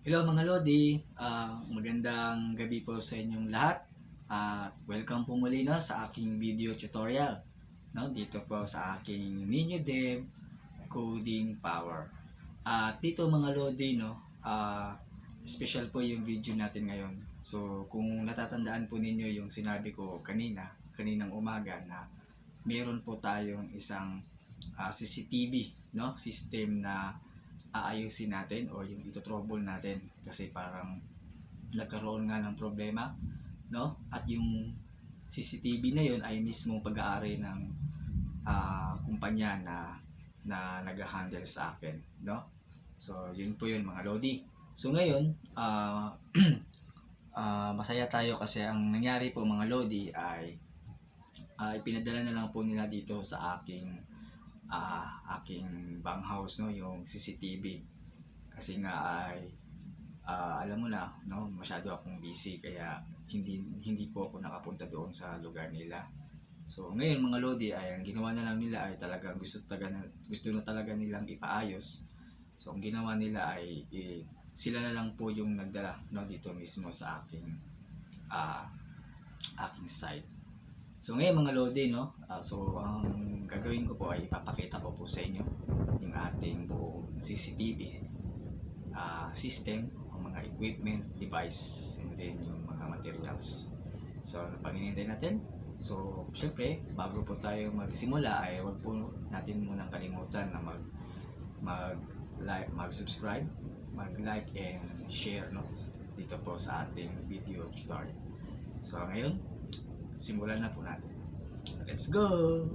Hello mga Lodi, magandang gabi po sa inyong lahat at welcome po muli no, sa aking video tutorial no, dito po sa aking MiniDev Coding Power. At dito mga Lodi, no, special po yung video natin ngayon. So kung natatandaan po ninyo yung sinabi ko kaninang umaga na meron po tayong isang CCTV no, system na aayusin natin o yung ito-trouble natin kasi parang nagkaroon nga ng problema, no? At yung CCTV na yun ay mismo pag-aari ng kumpanya na nag-handle sa akin, no? So yun po yun mga Lodi. So ngayon masaya tayo kasi ang nangyari po mga Lodi ay pinadala na lang po nila dito sa aking bang house, no, yung CCTV kasi nga ay alam mo na, no, masyado akong busy kaya hindi po ako nakapunta doon sa lugar nila. So ngayon mga Lodi ay ang ginawa na lang nila ay talagang gusto na talaga nilang ipaayos. So ang ginawa nila ay sila na lang po yung nagdala, no, dito mismo sa aking site. So ngayon mga Lodi, no, so ang gagawin ko po ay ipapakita ko po sa inyo yung ating buong CCTV system, ang mga equipment, device, and then yung mga materials. So pag-inintay natin, so syempre bago po tayo magsimula ay wag po natin munang kalimutan na mag-subscribe, mag-like and share, no, dito po sa ating video tutorial. So ngayon simulan na po natin. Let's go!